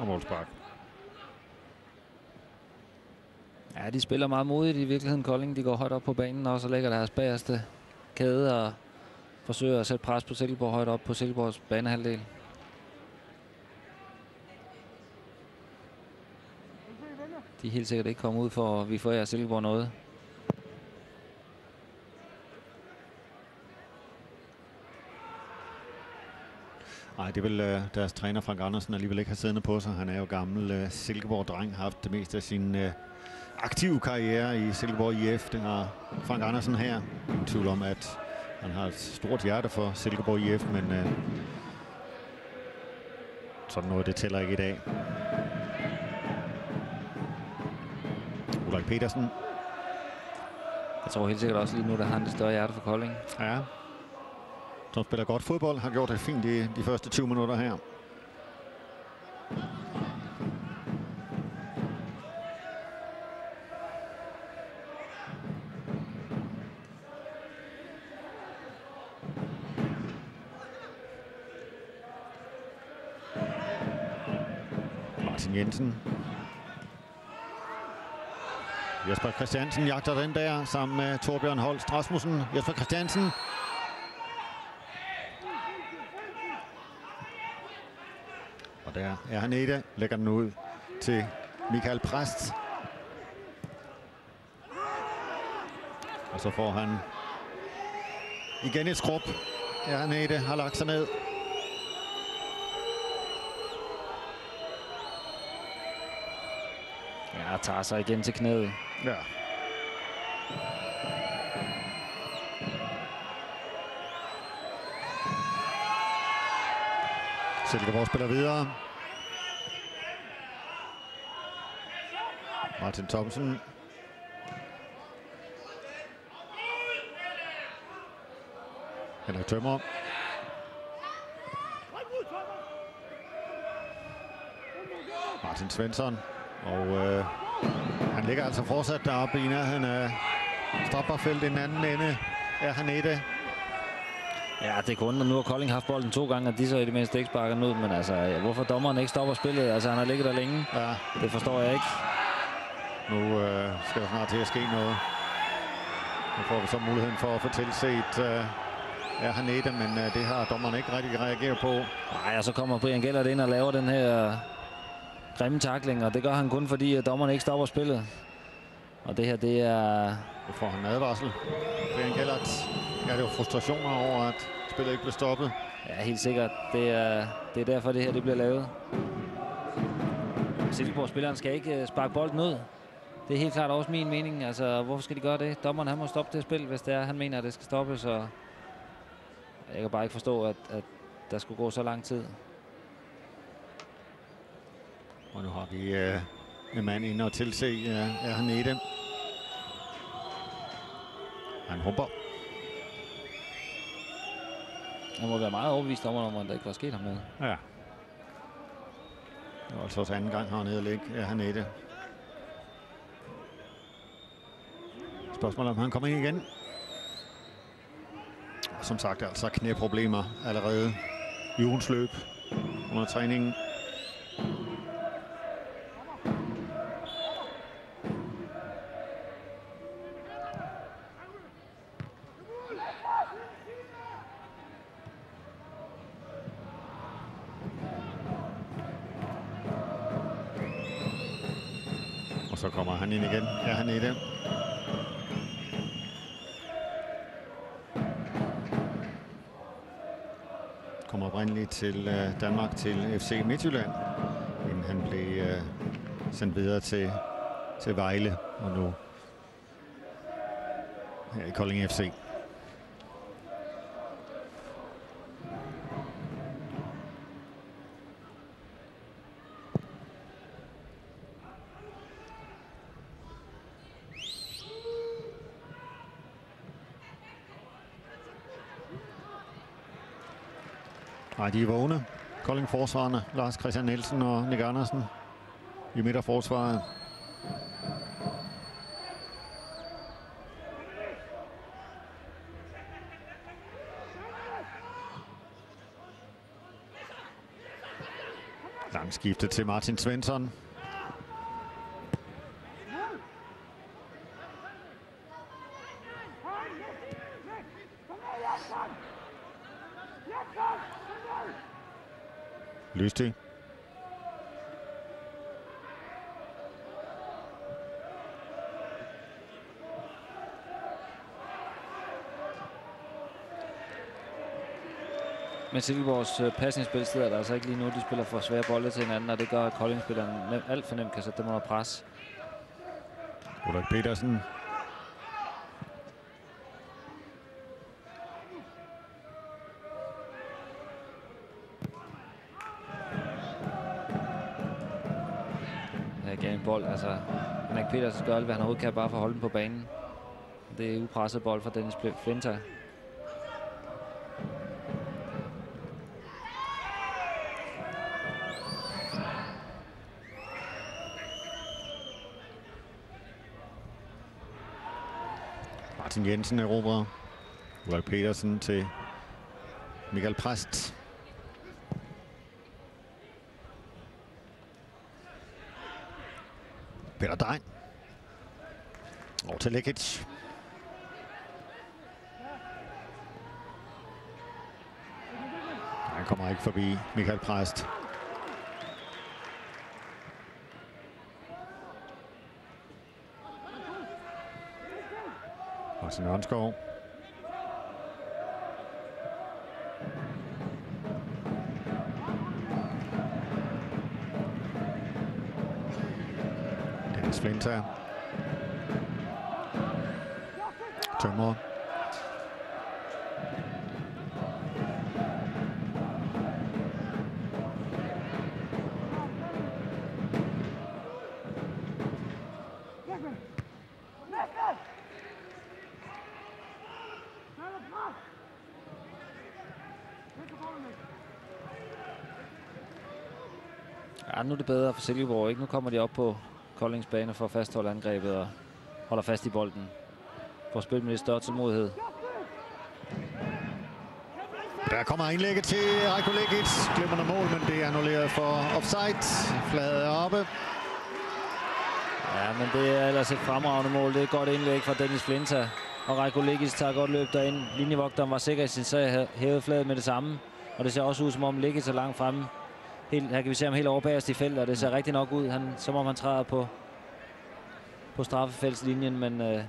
og målspark. Ja, de spiller meget modigt i virkeligheden, Kolding. De går højt op på banen, og så lægger deres bagerste kæde og forsøger at sætte pres på Silkeborg højt op på Silkeborgs banehalvdel. De er helt sikkert ikke kommet ud for, at vi får Silkeborg noget. Nej, det vil deres træner Frank Andersen alligevel ikke have siddende på sig. Han er jo gammel Silkeborg-dreng, har haft det meste af sin aktive karriere i Silkeborg IF. Det har Frank Andersen her. Ingen tvivl om, at han har et stort hjerte for Silkeborg IF, men sådan noget, det tæller ikke i dag. Ulrik Petersen. Jeg tror helt sikkert også lige nu, der har han det større hjerte for Kolding. Ja. Som spiller godt fodbold, har gjort det fint i de første 20 minutter her. Martin Jensen. Jesper Christiansen jagter den der sammen med Torbjørn Holst Rasmussen. Jesper Christiansen. Og der er han i det. Lægger den ud til Michael Præst. Og så får han igen et skrub. Ja, han i det. Har lagt sig ned. Ja, tager sig igen til knæet. Ja. Silkeborg spiller videre. Martin Thomsen. Henrik Tømmer. Martin Svensson. Og han ligger altså fortsat deroppe i nærheden af strafbarfeltet i den anden ende. Er han i det? Ja, det kunne nu har Kolding haft bolden 2 gange, og de så i det mindste ikke sparker den ud. Men altså, ja, hvorfor dommeren ikke stopper spillet? Altså, han har ligget der længe. Ja. Det forstår jeg ikke. Nu skal der snart til at ske noget. Nu får vi så muligheden for at få tilset er han i det, men det har dommeren ikke rigtig reageret på. Nej, og så kommer Brian Gellert ind og laver den her grimme tackling, og det gør han kun fordi, at dommeren ikke stopper spillet. Og det her, det er... Nu får han advarsel. Brian Gellert. Ja, det var frustrationer over, at spillet ikke blev stoppet. Ja, helt sikkert. Det er derfor, det her det bliver lavet. Silkeborg-spilleren skal ikke sparke bolden ud. Det er helt klart også min mening. Altså, hvorfor skal de gøre det? Dommeren, han må stoppe det spil, hvis det er, han mener, at det skal stoppes. Og jeg kan bare ikke forstå, at der skulle gå så lang tid. Og nu har vi en mand inde og tilse, er han i det. Han humper. Han må være meget overbevist om, at der ikke var sket ham noget. Ja. Det var altså også anden gang, han nede er han i det. Spørgsmålet om han kommer ind igen. Som sagt, altså knæproblemer allerede i ugens løb under træningen. Og så kommer han ind igen. Er han i det? Kommer oprindeligt til Danmark til FC Midtjylland, inden han blev sendt videre til Vejle, og nu her i Kolding FC. Nej, de er vågne. Kolding-forsvarerne, Lars Christian Nielsen og Nick Andersen i midterforsvaret. Gangskifte til Martin Svensson. Lystig. Men Silkeborgs pasningsspil sidder der altså ikke lige nu. De spiller for svære bolde til hinanden, og det gør, at Kolding-spilleren alt for nemt kan sætte dem under pres. Ulrik Petersen. Gav en bold, altså Henrik Petersen gør alt, hvad han overhovedet kan, bare for at holde den på banen. Det er upresset bold fra Dennis Flinter. Martin Jensen erobrer. Ulrik Petersen til Michael Præst. Peter Dein. Over til Lekic. Han kommer ikke forbi Michael Præst. Martin Ørnskov. Dennis Flinter. Tømmer. Ja, nu er det bedre for Silkeborg, ikke? Nu kommer de op på Koldings bane for at fastholde angrebet og holder fast i bolden. For at spille med lidt større tålmodighed. Der kommer indlægget til Rajko Lekic. Glimrende mål, men det er annulleret for offside. Flaget er oppe. Ja, men det er ellers et fremragende mål. Det er et godt indlæg fra Dennis Flinter. Og Rajko Lekic tager godt løb derind. Linjevogteren var sikker i sin sag, hævede flaget med det samme. Og det ser også ud, som om Lekic er langt fremme. Her kan vi se ham helt over bagerst i feltet, og det ser rigtig nok ud. Som om han træder på straffefeltslinjen, men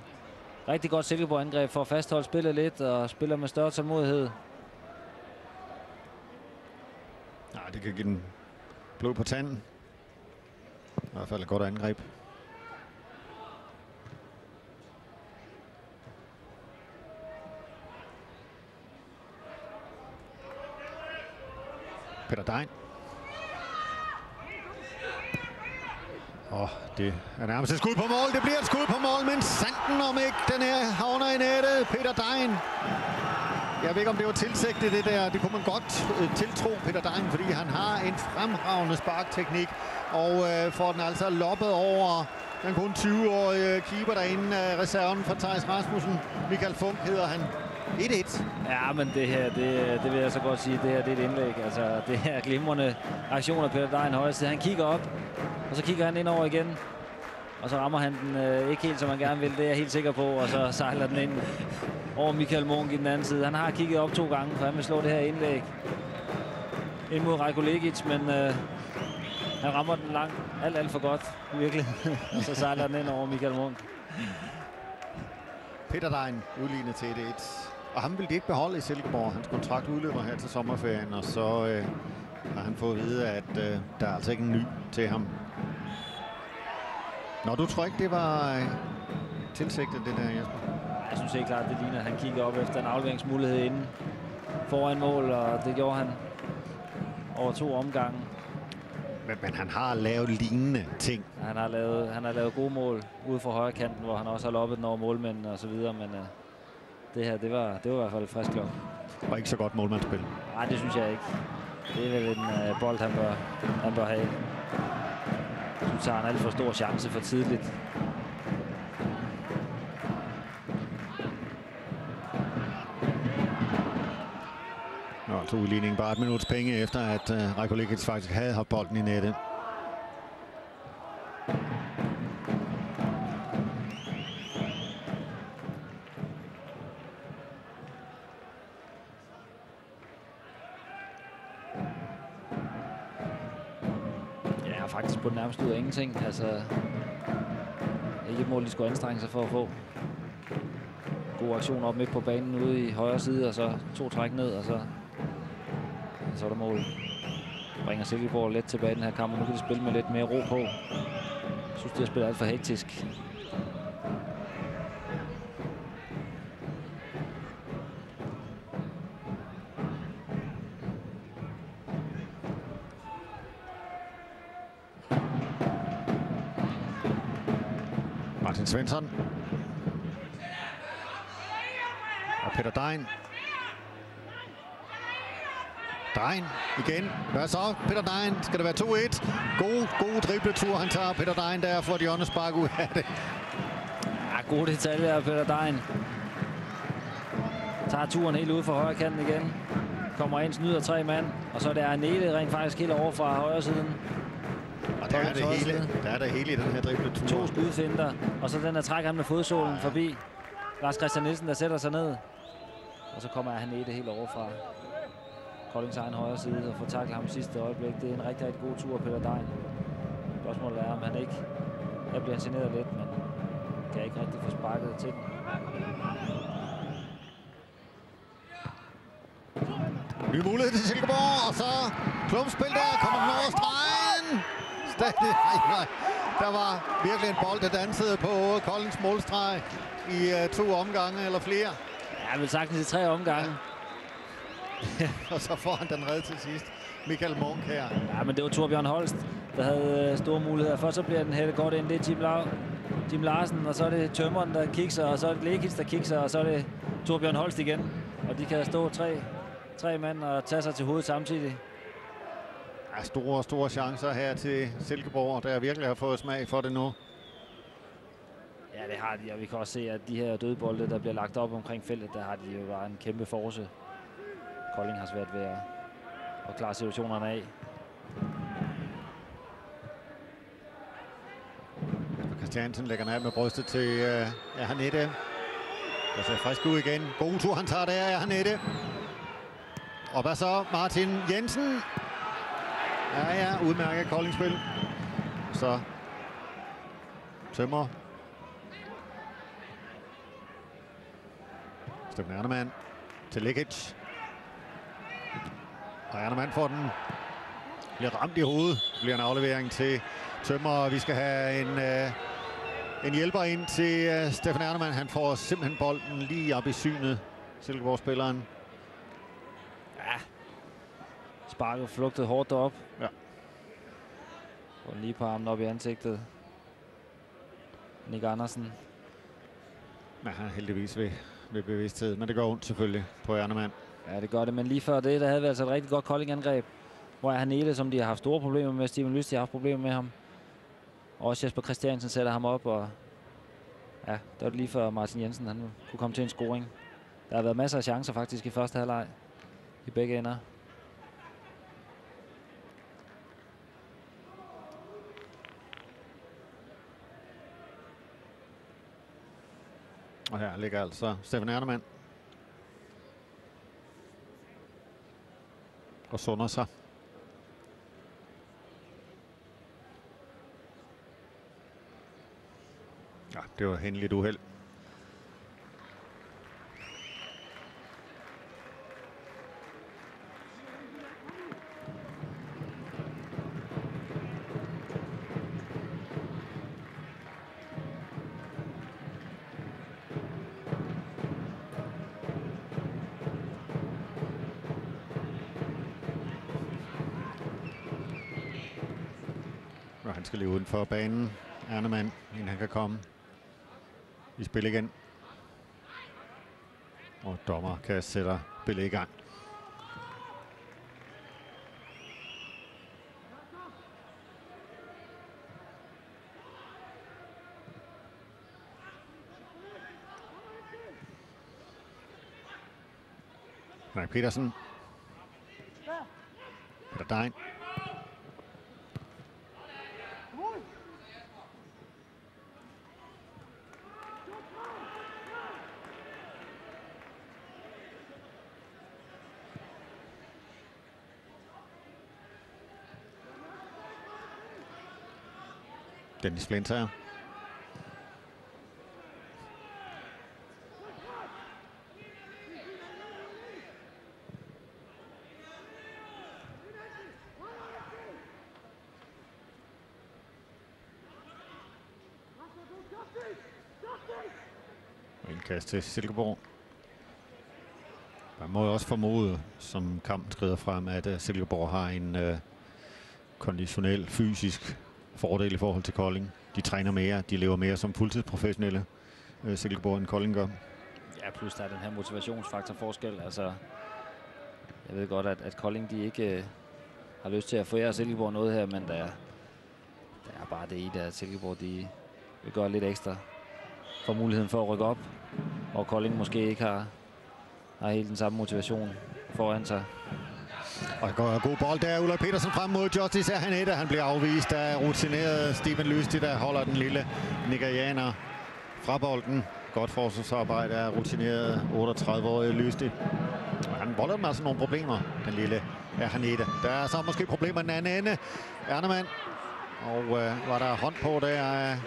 rigtig godt Silkeborg-angreb for at fastholde spillet lidt og spiller med større tålmodighed. Nej, det kan give den blod på tanden. I hvert fald et godt angreb. Peter Dein. Det er nærmest et skud på mål. Det bliver et skud på mål, men sanden om ikke den her havner i nettet. Peter Dein. Jeg ved ikke, om det var tilsigtet det der. Det kunne man godt tiltro Peter Dein, fordi han har en fremragende sparkteknik. Og får den altså loppet over den kun 20-årige keeper derinde, reserven for Theis Rasmussen. Michael Funk hedder han. 1-1. Ja, men det her, det vil jeg så godt sige, det her det er et indlæg. Altså, det her glimrende aktion af Peter Dein højst. Han kigger op, og så kigger han ind over igen. Og så rammer han den ikke helt, som han gerne vil. Det er jeg helt sikker på. Og så sejler den ind over Michael Munk i den anden side. Han har kigget op 2 gange, for han vil slå det her indlæg ind mod Rajko Lekic, men han rammer den langt. Alt for godt, virkelig. Og så sejler den ind over Michael Munk. Peter Dein udlignet til 1-1. Og ham vil de ikke beholde i Silkeborg. Hans kontrakt udløber her til sommerferien, og så har han fået at vide, at der er altså ikke en ny til ham. Nå, du tror ikke, det var tilsigtet, det der, Jesper? Jeg synes helt klart, det ligner, at han kigger op efter en afleveringsmulighed inden foran mål, og det gjorde han over 2 omgange. Men han har lavet lignende ting. Han har lavet gode mål ude for højre kanten, hvor han også har loppet den over målmændene og så videre, men det her, det var i hvert fald et frisk klok. Og ikke så godt målmandsspil. Nej, det synes jeg ikke. Det er vel en bold, han bør have. Jeg synes, han har en alt for stor chance for tidligt. Nå, Altså udligning bare et minuts penge efter, at Rajko Lekic faktisk havde haft bolden i nettet. Ja, faktisk på den nærmeste ud af ingenting. Altså, ikke et mål, de skulle anstrenge sig for at få. God aktion op midt på banen ude i højre side, og så 2 træk ned, og så er der mål. Bringer Silkeborg let tilbage i den her kamp, og nu kan de spille med lidt mere ro på. Jeg synes, de har spillet alt for hektisk. Martin Svensson. Og Peter Dein. Dein igen. Hvad så? Peter Dein. Skal det være 2-1? God dribletur, han tager. Peter Dein der får de åndespark ud af det. Ja, gode detaljer af Peter Dein. Tager turen helt ude for højre kanten igen. Kommer ind, snyder 3 mand. Og så er det Arnele rent faktisk helt over fra højre siden. Og der er det hele i den her dribletur. 2 skudfinter. Og så den der trækker han med fodsålen forbi. Lars Christian Nielsen, der sætter sig ned. Og så kommer Arnele helt over fra Koldings egen højre side og får taklet ham sidste øjeblik. Det er en rigtig god tur af Peter Dein. Spørgsmålet er, om han ikke... Her bliver han generet lidt, men kan ikke rigtig få sparket til den. Ny mulighed til Silkeborg, og så klumpspil der, kommer den over stregen. Stadig, nej. Der var virkelig en bold, der dansede på Koldings målstreg i 2 omgange eller flere. Ja, vel sagtens i 3 omgange. Og så får han den reddet til sidst. Michael Munk her. Ja, men det var Torbjørn Holst, der havde store muligheder. Først så bliver den hættet godt ind. Det er Jim Larsen, og så er det Tømmeren, der kikser, og så er det Lekic, der kikser, og så er det Torbjørn Holst igen. Og de kan stå 3 mand og tage sig til hovedet samtidig. Ja, store chancer her til Silkeborg, der virkelig har fået smag for det nu. Ja, det har de, og vi kan også se, at de her dødbolde, der bliver lagt op omkring feltet, der har de jo bare en kæmpe force. Kolding har svært ved at klare situationerne af. Christiansen lægger den af med brystet til Hanette. Der ser frisk ud igen. God tur, han tager der, Hanette. Og hvad så? Martin Jensen. Ja, udmærket Kolding-spil. Så Tømmer. Steffen Ernemann til Lekic. Og Ernemann får den. Bliver ramt i hovedet. Bliver en aflevering til Tømmer, og vi skal have en hjælper ind til Steffen Ernemann. Han får simpelthen bolden lige op i synet, Silkeborg-spilleren. Ja. Sparket flugtede hårdt derop. Ja. Og lige på armen op i ansigtet. Nick Andersen. Ja, han er heldigvis ved bevidsthed, men det går ondt selvfølgelig på Ernemann. Ja, det gør det, men lige før det, der havde vi altså et rigtig godt Kolding-angreb. Hvor er Hanele, som de har haft store problemer med. Steven Lyst, de har haft problemer med ham. Og også Jesper Christiansen sætter ham op, og ja, det var lige før Martin Jensen han kunne komme til en scoring. Der har været masser af chancer faktisk i første halvleg i begge ender. Og her ligger altså Steffen Ernemann og sunder sig. Ja, det var hændeligt uheld. Og han skal lige uden for banen, Ernemann, inden han kan komme i spil igen. Og dommer kan sætte spillet i gang. Nej, Petersen. Dein. Dennis Flinter. Indkast til Silkeborg. Man må jo også formode, som kampen skrider frem, at Silkeborg har en konditionel, fysisk fordel i forhold til Kolding. De træner mere, de lever mere som fuldtidsprofessionelle, Silkeborg end Kolding gør. Ja, plus der er den her motivationsfaktor forskel. Altså, jeg ved godt, at Kolding de ikke har lyst til at forære Silkeborg noget her, men der er bare det i det, at Silkeborg de vil gøre lidt ekstra for muligheden for at rykke op, og Kolding måske ikke har helt den samme motivation foran sig. Og god bold der, Ulrik Petersen frem mod Justice Ahaneta. Han bliver afvist af rutineret Steven Lystig, der holder den lille nigerianer fra bolden. Godt forsvarsarbejde af rutineret 38-årige Lystig. Han volder dem altså nogle problemer, den lille Ahaneta. Der er så måske problemer den anden ende. Ernemann. Og var der hånd på der af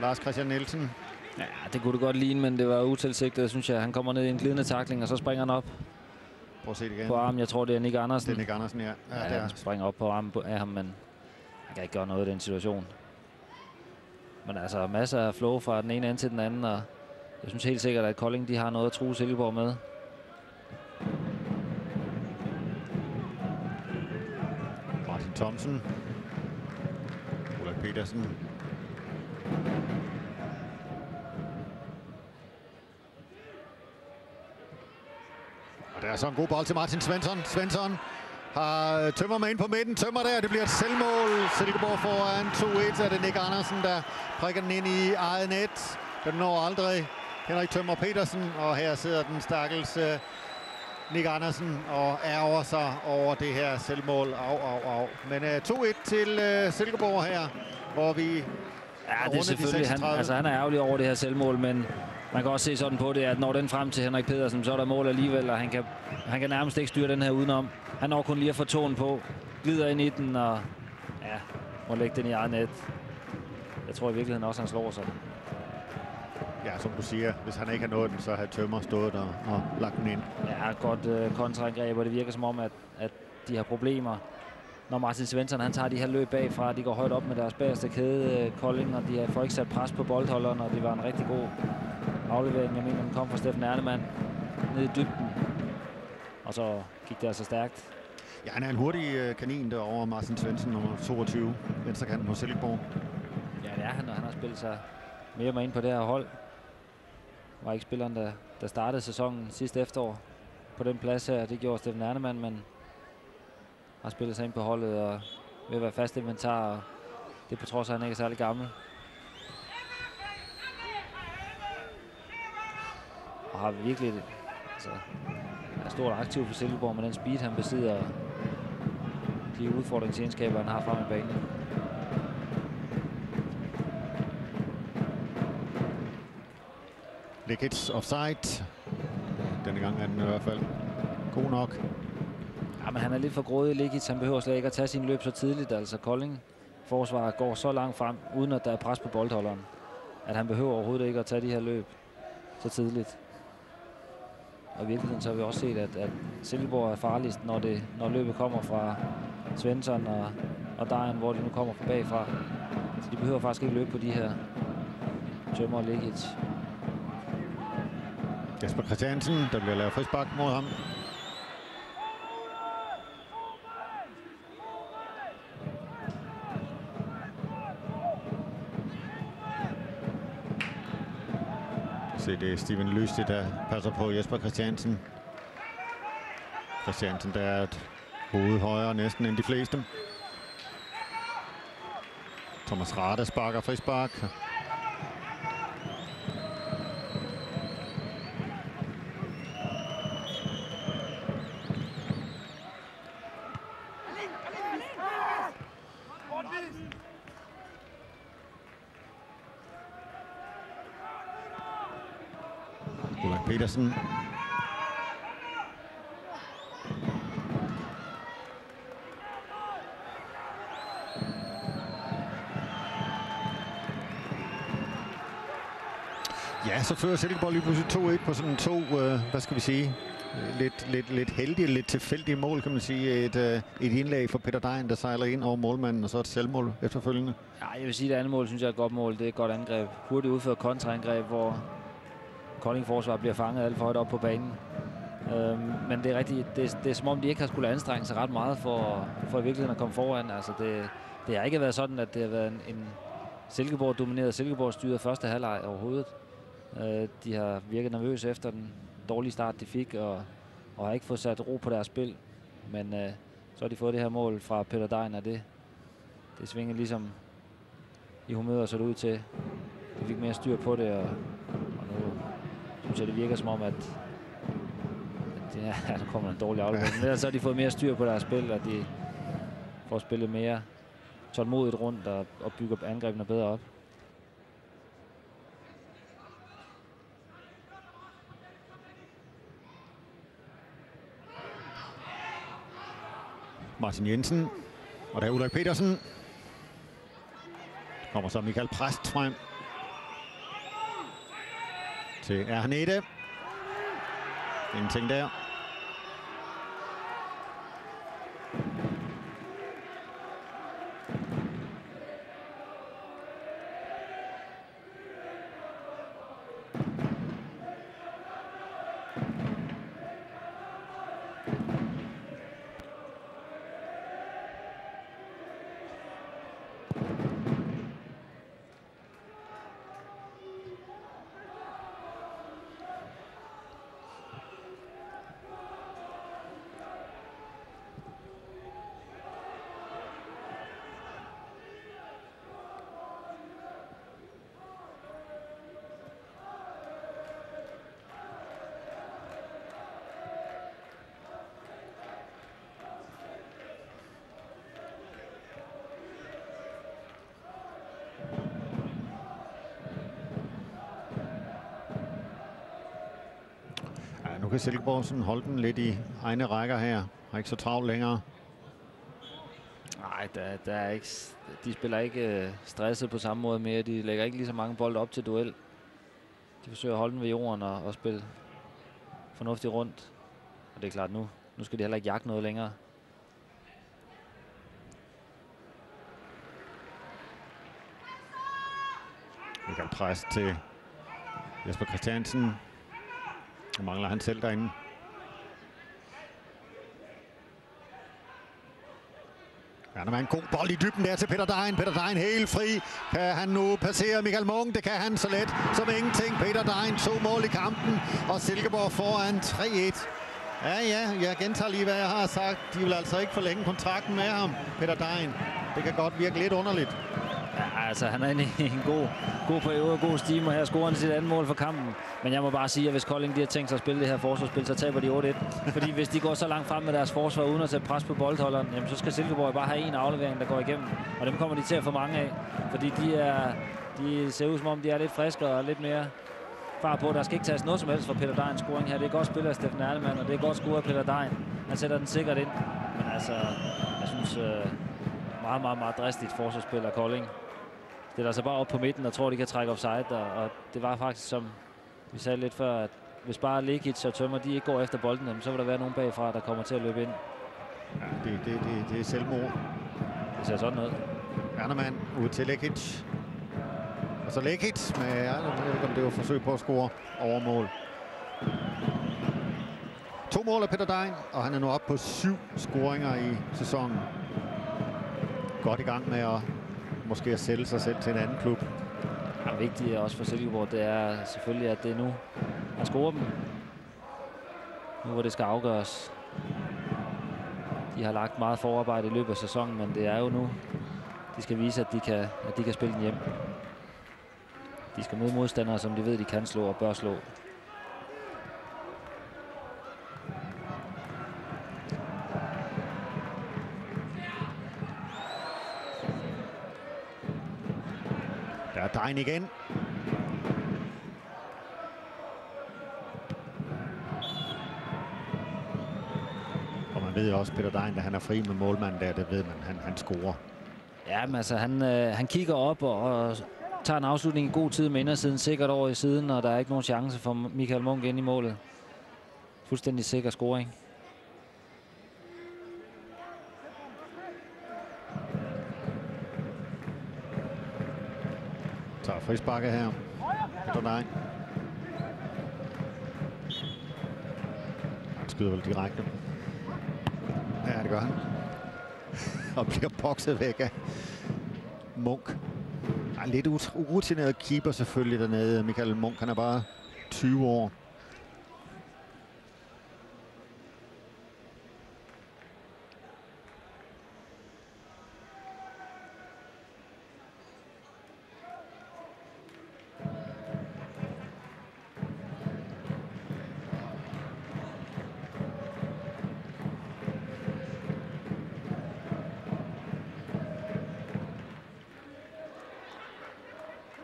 Lars Christian Nielsen? Ja, det kunne det godt ligne, men det var utilsigtet, synes jeg. Han kommer ned i en glidende tackling, og så springer han op. Prøv at se det igen. På armen, jeg tror, det er Nick Andersen. Det er Nick Andersen, ja. Ja, han springer op på armen af ham, men han kan ikke gøre noget i den situation. Men altså, masser af flow fra den ene ende til den anden, og jeg synes helt sikkert, at Kolding de har noget at true Silkeborg med. Martin Thomsen. Ulrik Petersen. Og der er så en god bold til Martin Svensson. Svensson har tømmer med ind på midten. Tømmer der. Det bliver et selvmål. Silkeborg foran 2-1. Er det Nick Andersen, der prikker den ind i eget net. Den når aldrig Henrik Tømmer Petersen. Og her sidder den stakkels Nick Andersen og ærger sig over det her selvmål. Au. Men 2-1 til Silkeborg her, hvor vi ja, det er selvfølgelig. Han er ærgerlig over det her selvmål, men man kan også se sådan på det, at når den frem til Henrik Pedersen, så er der mål alligevel, og han kan nærmest ikke styre den her udenom. Han når kun lige at få tåen på, glider ind i den, og ja, må lægge den i eget net. Jeg tror i virkeligheden også, han slår sig. Ja, som du siger, hvis han ikke har nået den, så har Tømmer stået der og lagt den ind. Ja, godt kontraangreb, og det virker som om, at de har problemer. Når Martin Svensson han tager de her løb bagfra, de går højt op med deres bagerste kæde, Kolding, og de får ikke sat pres på boldholderen, og det var en rigtig god aflevering. Jeg mener, den kom fra Steffen Ernemann ned i dybden, og så gik det altså stærkt. Ja, han er en hurtig kanin derovre, Martin Svensson, nummer 22, venstrekanten hos Silkeborg. Ja, det er han, og han har spillet sig mere med ind på det her hold. Var ikke spilleren, der startede sæsonen sidste efterår på den plads her. Det gjorde Steffen Ernemann, men har spillet sig ind på holdet og vil være fast inventar, og det på trods af, at han ikke er særlig gammel. Og har virkelig er stort aktiv for Silkeborg med den speed, han besidder, og de udfordringsegenskaber, han har frem i banen. Likic offside. Denne gang er den i hvert fald god nok. Ja, men han er lidt for grådig, Likic. Han behøver slet ikke at tage sin løb så tidligt. Altså Kolding forsvaret går så langt frem, uden at der er pres på boldholderen, at han behøver overhovedet ikke at tage de her løb så tidligt. Og i virkeligheden så har vi også set, at Silkeborg er farligst, når løbet kommer fra Svensson og Dejen, hvor de nu kommer fra bagfra. Så de behøver faktisk ikke løbe på de her Tømmer og Likic. Jesper Christiansen, der bliver lavet frispark mod ham. Se, det er Steven Lystig, der passer på Jesper Christiansen. Christiansen, der er et hoved højere næsten end de fleste. Thomas Rade sparker frispark. Ulrik Petersen. Ja, så fører Silkeborg lige pludselig 2-1 på sådan to, hvad skal vi sige, lidt heldige, lidt tilfældige mål, kan man sige. Et indlæg for Peter Degn, der sejler ind over målmanden, og så et selvmål efterfølgende. Ja, jeg vil sige, at det andet mål, synes jeg er et godt mål. Det er et godt angreb. Hurtigt udført kontraangreb, hvor Kolding forsvar bliver fanget alt for højt op på banen. Men det er rigtigt. Det er som om, de ikke har skulle anstrenge sig ret meget for i virkeligheden at komme foran. Altså det har ikke været sådan, at det har været en Silkeborg-domineret, Silkeborg-styret første halvleg overhovedet. De har virket nervøse efter den dårlige start, de fik, og har ikke fået sat ro på deres spil. Men så har de fået det her mål fra Peter Degn, og det svinger ligesom i humøret, så det ud til. De fik mere styr på det, og nu synes jeg, det virker som om, at der kommer en dårlig aflevering. Men ellers så har de fået mere styr på deres spil, og de får spillet mere tålmodigt rundt og bygger angrebene bedre op. Martin Jensen, og der er Ulrik Petersen. Kommer så Michael Præst frem til Ernede. Ingenting der. Nu kan Silkeborg sådan holde den lidt i egne rækker her. Har ikke så travlt længere. Nej, der er ikke, de spiller ikke stresset på samme måde mere. De lægger ikke lige så mange bolde op til duel. De forsøger at holde den ved jorden og spille fornuftigt rundt. Og det er klart, nu skal de heller ikke jagte noget længere. Michael Præst til Jesper Christiansen. Nu mangler han selv derinde. Ja, der er en god bold i dybden der til Peter Degn. Peter Degn helt fri. Kan han nu passere Michael Munk? Det kan han så let som ingenting. Peter Degn 2 mål i kampen, og Silkeborg foran 3-1. Ja, jeg gentager lige, hvad jeg har sagt. De vil altså ikke forlænge kontrakten med ham, Peter Degn. Det kan godt virke lidt underligt. Ja, altså han er inde i en god periode og god stime, og her scorer han sit andet mål for kampen. Men jeg må bare sige, at hvis Kolding de har tænkt sig at spille det her forsvarsspil, så taber de 8-1. Fordi hvis de går så langt frem med deres forsvar uden at sætte pres på boldholderen, jamen, så skal Silkeborg bare have en aflevering, der går igennem. Og dem kommer de til at få mange af, fordi de ser ud som om, de er lidt friske og lidt mere far på. Der skal ikke tages noget som helst fra Peter Degns scoring her. Det er godt spillet af Steffen Erlemann, og det er godt scoret af Peter Degn. Han sætter den sikkert ind. Men altså, jeg synes, meget dristigt forsvarsspil af Kolding. Det er altså bare op på midten og tror, de kan trække offside. Og det var faktisk, som vi sagde lidt før, at hvis bare Lekic og Tømmer, de ikke går efter bolden, så vil der være nogen bagfra, der kommer til at løbe ind. Ja, det er selvmord. Det ser sådan ud. Ernemann ud til Lekic. Og så Lekic, men jeg ved ikke, om det var forsøg på at score overmål. 2 mål af Peter Degn, og han er nu oppe på 7 scoringer i sæsonen. Godt i gang med at måske at sælge sig selv til en anden klub. Det vigtige også for Silkeborg, det er selvfølgelig, at det er nu, han scorer dem. Nu hvor det skal afgøres. De har lagt meget forarbejde i løbet af sæsonen, men det er jo nu, de skal vise, at de kan spille den hjem. De skal møde modstandere, som de ved, de kan slå og bør slå. Der er Degn igen. ved også Peter Degn, da han er fri med målmanden der, det ved man, han scorer. Ja, men altså han kigger op og tager en afslutning i god tid med indersiden sikkert over i siden, og der er ikke nogen chance for Michael Munk ind i målet. Fuldstændig sikker scoring. Tager frisparket her. Peter Degn. Han skyder vel direkte. Ja, det gør han. Og bliver bokset væk af Munk. Lidt urutineret keeper selvfølgelig dernede. Michael Munk, han er bare 20 år.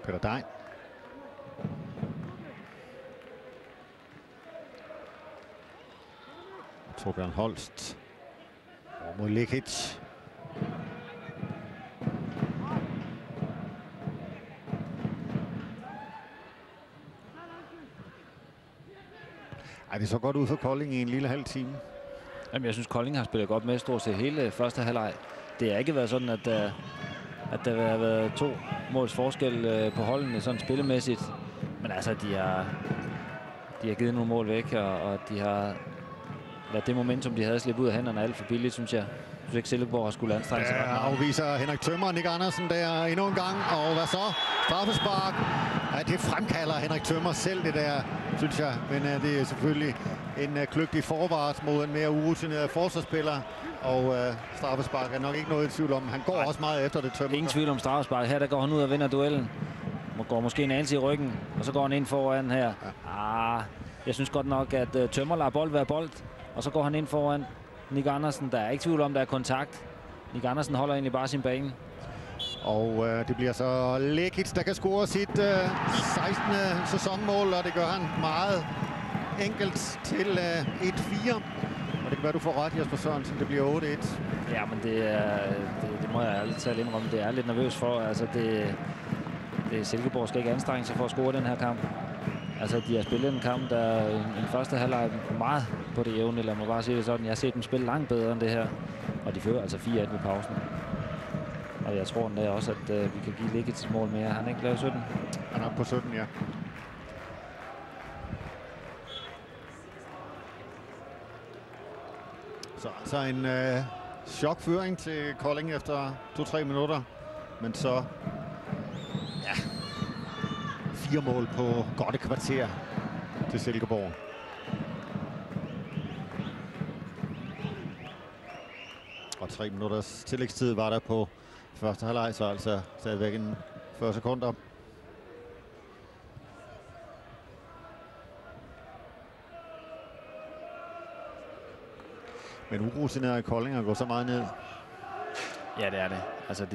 Peter Degn. Torbjørn Holst. Og mod Lekic. Ej, det så godt ud for Kolding i en lille halv time. Jamen, jeg synes, Kolding har spillet godt med stort set hele første halvleg. Det har ikke været sådan, at der har været 2 måls forskel på holdene sådan spillemæssigt. Men altså, de har givet nogle mål væk, og de har ladet det momentum, de havde slippet ud af hænderne alt for billigt, synes jeg. Jeg synes ikke, Silkeborg har skulle anstrenge sig. Ja, afviser Henrik Tømmer og Nick Andersen der endnu en gang. Og hvad så? Straffespark. Ja, det fremkalder Henrik Tømmer selv, det der, synes jeg. Men det er selvfølgelig en kløgtig forvaret mod en mere urutineret forsvarsspiller. Og straffespark er nok ikke noget i tvivl om. Han går også meget efter det, Tømmer. Ingen tvivl om straffespark. Her der går han ud og vinder duellen. Går måske en anelse i ryggen, og så går han ind foran her. Ja. Jeg synes godt nok, at Tømmer lader bold være bold. Og så går han ind foran Nick Andersen. Der er ikke tvivl om, der er kontakt. Nick Andersen holder egentlig bare sin bane. Og det bliver så Lekic, der kan score sit 16. sæsonmål, og det gør han meget enkelt til 1-4. Og det kan være, du får ret, Jesper Sørensen. Det bliver 8-1. Ja, men det må jeg ærligt talt indrømme. Det er lidt nervøs for. Altså, Silkeborg skal ikke anstrenge sig for at score den her kamp. Altså, de har spillet en kamp, der en første halvleg meget på det jævne. Lad mig bare sige det sådan. Jeg har set dem spille langt bedre end det her. Og de fører altså 4-1 ved pausen. Og jeg tror endda også, at vi kan give Lekic et mål mere. Han ikke lavet 17? Han er på 17, ja. Så en chokføring til Kolding efter 2-3 minutter. Men så 4 mål på godt et kvarter til Silkeborg. Og 3 minutters tillægstid var der på første halvleg, så altså stadigvæk en 40 sekunder. Men urutineret Kolding har gået så meget ned. Ja, det er det. Altså,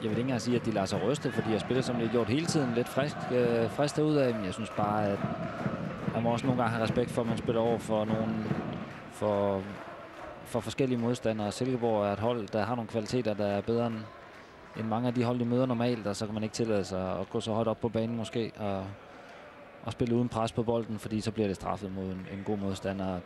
jeg vil ikke engang sige, at de lader sig ryste, for de har spillet, som de har gjort hele tiden. Lidt frisk derudad. Men jeg synes bare, at man må også nogle gange have respekt for, at man spiller over for nogle for forskellige modstandere. Silkeborg er et hold, der har nogle kvaliteter, der er bedre end mange af de hold, de møder normalt. Og så kan man ikke tillade sig at gå så højt op på banen måske og spille uden pres på bolden, fordi så bliver det straffet mod en god modstander.